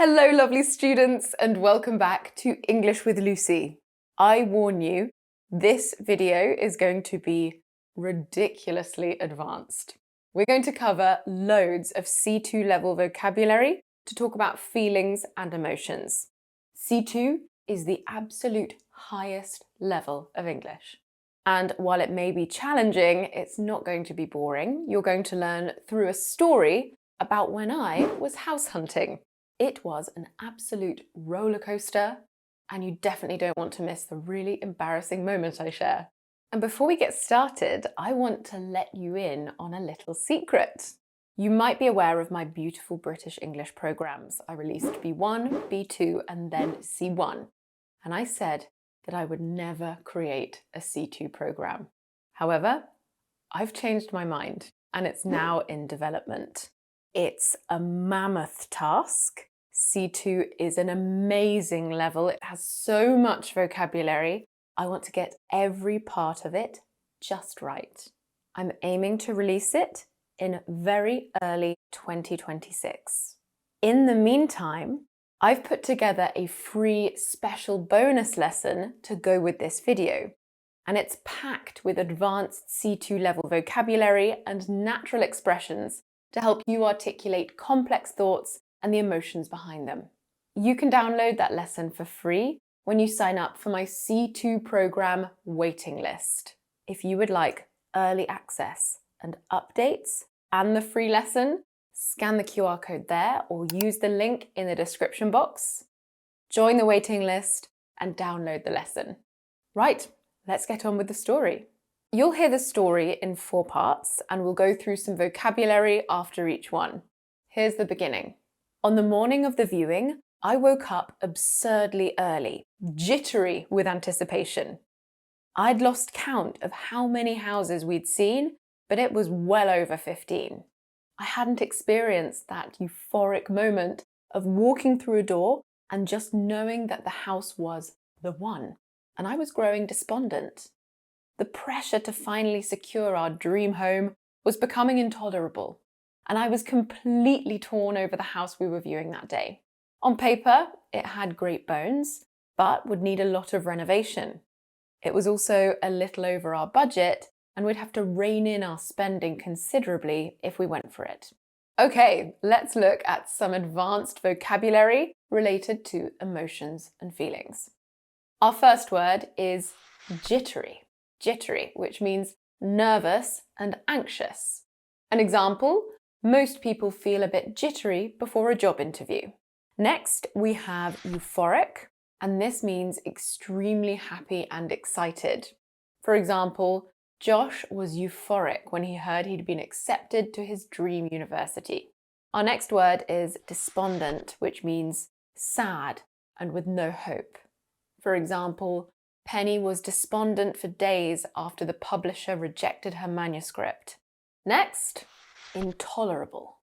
Hello, lovely students, and welcome back to English with Lucy. I warn you, this video is going to be ridiculously advanced. We're going to cover loads of C2 level vocabulary to talk about feelings and emotions. C2 is the absolute highest level of English. And while it may be challenging, it's not going to be boring. You're going to learn through a story about when I was house hunting. It was an absolute roller coaster, and you definitely don't want to miss the really embarrassing moment I share. And before we get started, I want to let you in on a little secret. You might be aware of my beautiful British English programs. I released B1, B2, and then C1. And I said that I would never create a C2 program. However, I've changed my mind, and it's now in development. It's a mammoth task. C2 is an amazing level. It has so much vocabulary. I want to get every part of it just right. I'm aiming to release it in very early 2026. In the meantime, I've put together a free special bonus lesson to go with this video. And it's packed with advanced C2 level vocabulary and natural expressions to help you articulate complex thoughts and the emotions behind them. You can download that lesson for free when you sign up for my C2 program waiting list. If you would like early access and updates and the free lesson, scan the QR code there or use the link in the description box. Join the waiting list and download the lesson. Right, let's get on with the story. You'll hear the story in 4 parts, and we'll go through some vocabulary after each one. Here's the beginning. On the morning of the viewing, I woke up absurdly early, jittery with anticipation. I'd lost count of how many houses we'd seen, but it was well over 15. I hadn't experienced that euphoric moment of walking through a door and just knowing that the house was the one, and I was growing despondent. The pressure to finally secure our dream home was becoming intolerable, and I was completely torn over the house we were viewing that day. On paper, it had great bones, but would need a lot of renovation. It was also a little over our budget, and we'd have to rein in our spending considerably if we went for it. Okay, let's look at some advanced vocabulary related to emotions and feelings. Our first word is jittery. Jittery, which means nervous and anxious. An example, most people feel a bit jittery before a job interview. Next, we have euphoric, and this means extremely happy and excited. For example, Josh was euphoric when he heard he'd been accepted to his dream university. Our next word is despondent, which means sad and with no hope. For example, Penny was despondent for days after the publisher rejected her manuscript. Next, intolerable.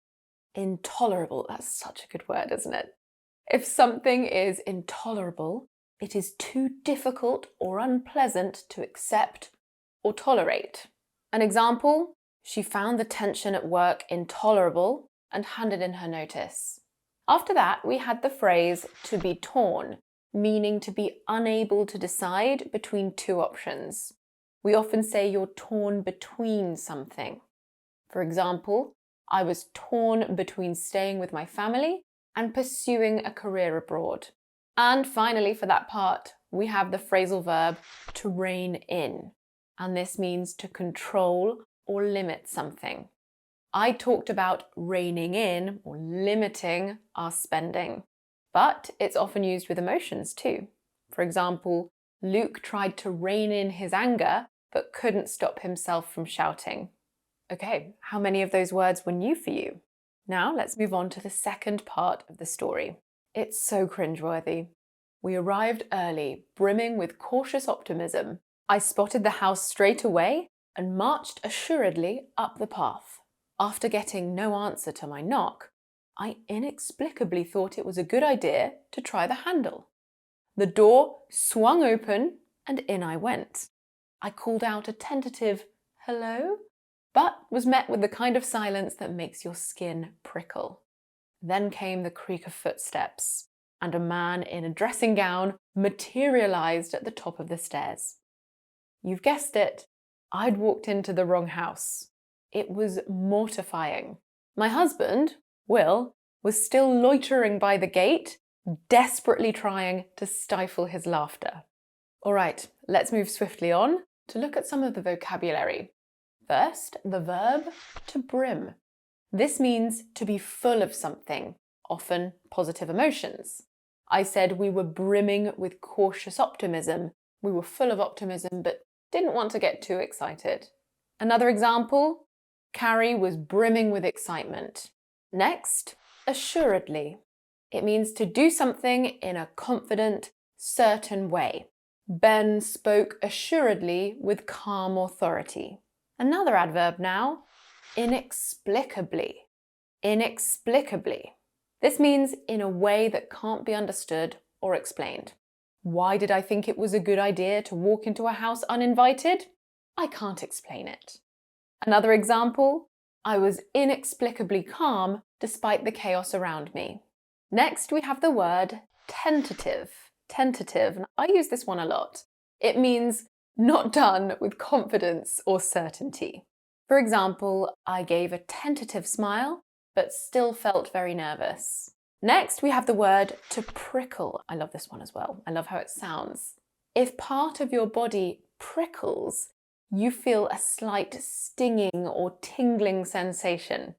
Intolerable, that's such a good word, isn't it? If something is intolerable, it is too difficult or unpleasant to accept or tolerate. An example, she found the tension at work intolerable and handed in her notice. After that, we had the phrase to be torn, meaning to be unable to decide between 2 options. We often say you're torn between something. For example, I was torn between staying with my family and pursuing a career abroad. And finally, for that part, we have the phrasal verb to rein in, and this means to control or limit something. I talked about reining in or limiting our spending. But it's often used with emotions too. For example, Luke tried to rein in his anger, but couldn't stop himself from shouting. Okay, how many of those words were new for you? Now let's move on to the second part of the story. It's so cringeworthy. We arrived early, brimming with cautious optimism. I spotted the house straight away and marched assuredly up the path. After getting no answer to my knock, I inexplicably thought it was a good idea to try the handle. The door swung open and in I went. I called out a tentative hello, but was met with the kind of silence that makes your skin prickle. Then came the creak of footsteps, and a man in a dressing gown materialized at the top of the stairs. You've guessed it, I'd walked into the wrong house. It was mortifying. My husband, Will, was still loitering by the gate, desperately trying to stifle his laughter. All right, let's move swiftly on to look at some of the vocabulary. First, the verb to brim. This means to be full of something, often positive emotions. I said we were brimming with cautious optimism. We were full of optimism, but didn't want to get too excited. Another example, Carrie was brimming with excitement. Next, assuredly. It means to do something in a confident, certain way. Ben spoke assuredly with calm authority. Another adverb now, inexplicably. Inexplicably. This means in a way that can't be understood or explained. Why did I think it was a good idea to walk into a house uninvited? I can't explain it. Another example, I was inexplicably calm despite the chaos around me. Next, we have the word tentative. Tentative, and I use this one a lot. It means not done with confidence or certainty. For example, I gave a tentative smile, but still felt very nervous. Next, we have the word to prickle. I love this one as well. I love how it sounds. If part of your body prickles, you feel a slight stinging or tingling sensation.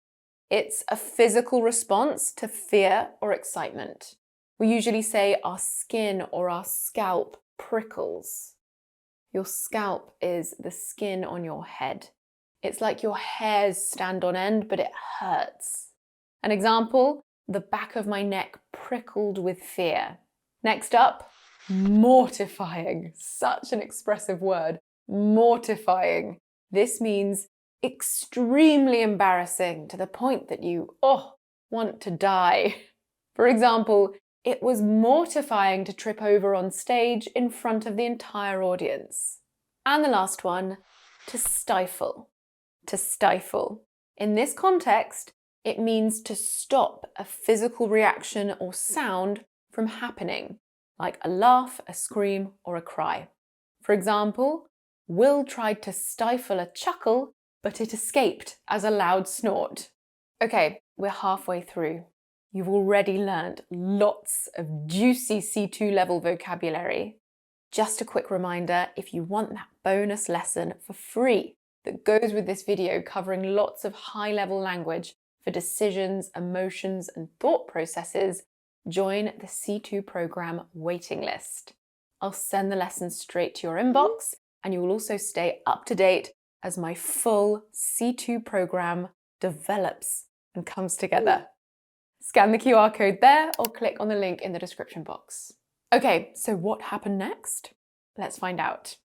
It's a physical response to fear or excitement. We usually say our skin or our scalp prickles. Your scalp is the skin on your head. It's like your hairs stand on end, but it hurts. An example, the back of my neck prickled with fear. Next up, mortifying. Such an expressive word. Mortifying. This means extremely embarrassing to the point that you, want to die. For example, it was mortifying to trip over on stage in front of the entire audience. And the last one, to stifle. To stifle. In this context, it means to stop a physical reaction or sound from happening, like a laugh, a scream, or a cry. For example, Will tried to stifle a chuckle, but it escaped as a loud snort. Okay, we're halfway through. You've already learned lots of juicy C2 level vocabulary. Just a quick reminder, if you want that bonus lesson for free that goes with this video covering lots of high-level language for decisions, emotions, and thought processes, join the C2 program waiting list. I'll send the lesson straight to your inbox, and you will also stay up to date as my full C2 program develops and comes together. Scan the QR code there or click on the link in the description box. Okay, so what happened next? Let's find out.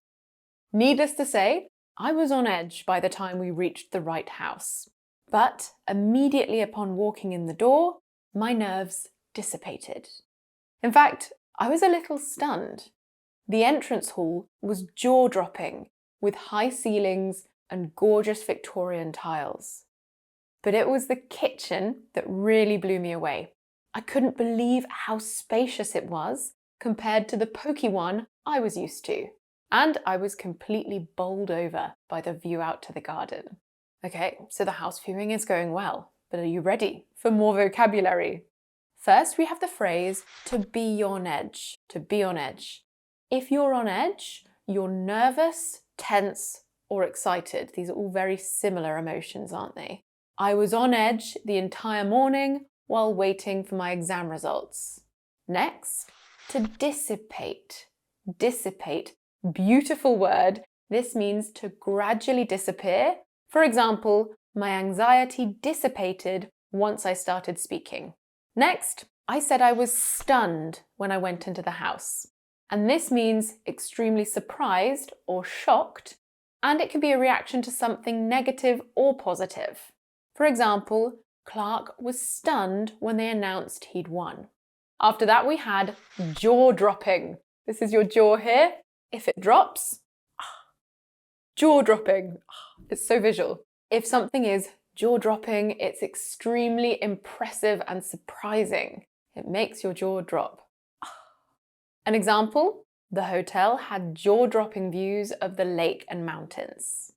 Needless to say, I was on edge by the time we reached the right house. But immediately upon walking in the door, my nerves dissipated. In fact, I was a little stunned. The entrance hall was jaw-dropping, with high ceilings and gorgeous Victorian tiles. But it was the kitchen that really blew me away. I couldn't believe how spacious it was compared to the pokey one I was used to. And I was completely bowled over by the view out to the garden. Okay, so the house viewing is going well, but are you ready for more vocabulary? First, we have the phrase to be on edge, to be on edge. If you're on edge, you're nervous, tense, or excited. These are all very similar emotions, aren't they? I was on edge the entire morning while waiting for my exam results. Next, to dissipate. Dissipate. Beautiful word. This means to gradually disappear. For example, my anxiety dissipated once I started speaking. Next, I said I was stunned when I went into the house. And this means extremely surprised or shocked, and it can be a reaction to something negative or positive. For example, Clark was stunned when they announced he'd won. After that, we had jaw-dropping. This is your jaw here. If it drops, jaw-dropping. It's so visual. If something is Jaw-dropping, it's extremely impressive and surprising. It makes your jaw drop. An example, the hotel had jaw-dropping views of the lake and mountains.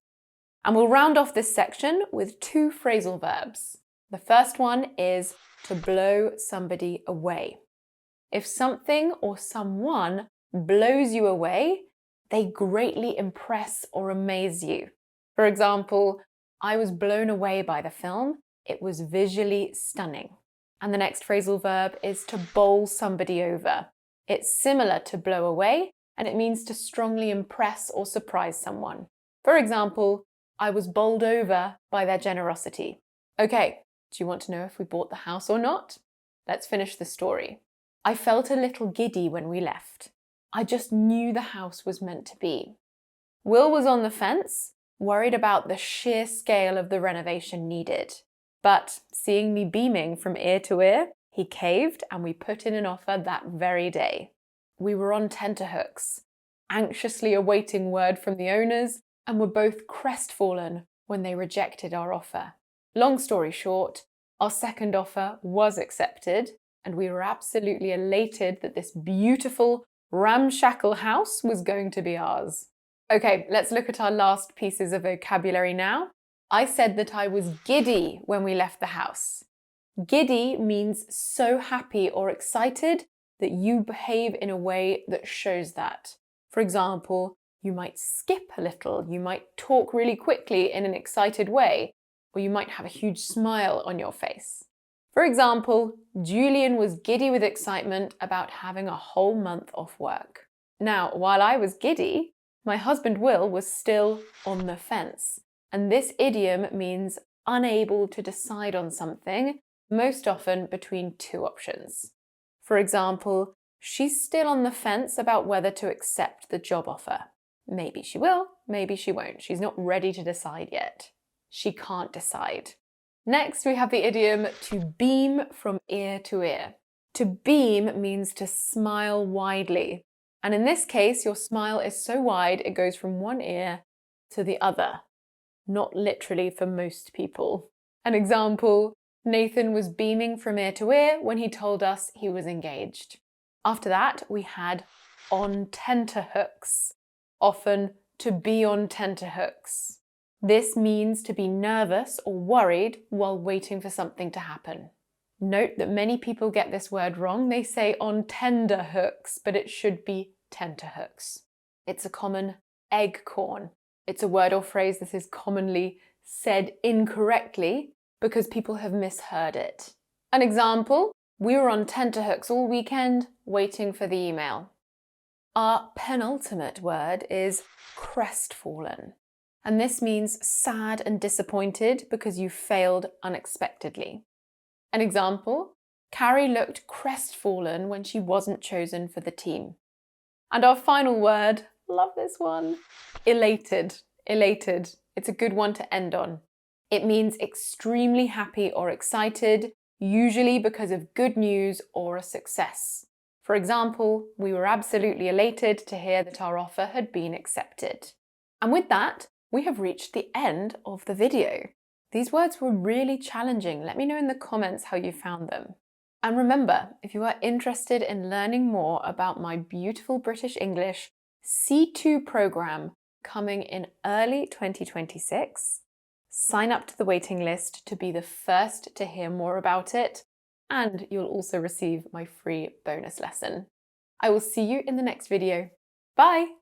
And we'll round off this section with 2 phrasal verbs. The first one is to blow somebody away. If something or someone blows you away, they greatly impress or amaze you. For example, I was blown away by the film. It was visually stunning. And the next phrasal verb is to bowl somebody over. It's similar to blow away, and it means to strongly impress or surprise someone. For example, I was bowled over by their generosity. Okay, do you want to know if we bought the house or not? Let's finish the story. I felt a little giddy when we left. I just knew the house was meant to be. Will was on the fence, worried about the sheer scale of the renovation needed. But seeing me beaming from ear to ear, he caved and we put in an offer that very day. We were on tenterhooks, anxiously awaiting word from the owners, and were both crestfallen when they rejected our offer. Long story short, our second offer was accepted, and we were absolutely elated that this beautiful, ramshackle house was going to be ours. Okay, let's look at our last pieces of vocabulary now. I said that I was giddy when we left the house. Giddy means so happy or excited that you behave in a way that shows that. For example, you might skip a little, you might talk really quickly in an excited way, or you might have a huge smile on your face. For example, Julian was giddy with excitement about having a whole month off work. Now, while I was giddy, my husband Will was still on the fence. And this idiom means unable to decide on something, most often between 2 options. For example, she's still on the fence about whether to accept the job offer. Maybe she will, maybe she won't. She's not ready to decide yet. She can't decide. Next, we have the idiom to beam from ear to ear. To beam means to smile widely. And in this case, your smile is so wide it goes from one ear to the other. Not literally for most people. An example, Nathan was beaming from ear to ear when he told us he was engaged. After that, we had on tenterhooks, often to be on tenterhooks. This means to be nervous or worried while waiting for something to happen. Note that many people get this word wrong. They say on tender hooks, but it should be tenterhooks. It's a common eggcorn. It's a word or phrase that is commonly said incorrectly because people have misheard it. An example, we were on tenterhooks all weekend waiting for the email. Our penultimate word is crestfallen. And this means sad and disappointed because you failed unexpectedly. An example, Carrie looked crestfallen when she wasn't chosen for the team. And our final word, love this one, elated. Elated. It's a good one to end on. It means extremely happy or excited, usually because of good news or a success. For example, we were absolutely elated to hear that our offer had been accepted. And with that, we have reached the end of the video. These words were really challenging. Let me know in the comments how you found them. And remember, if you are interested in learning more about my beautiful British English C2 program coming in early 2026, sign up to the waiting list to be the first to hear more about it, and you'll also receive my free bonus lesson. I will see you in the next video. Bye!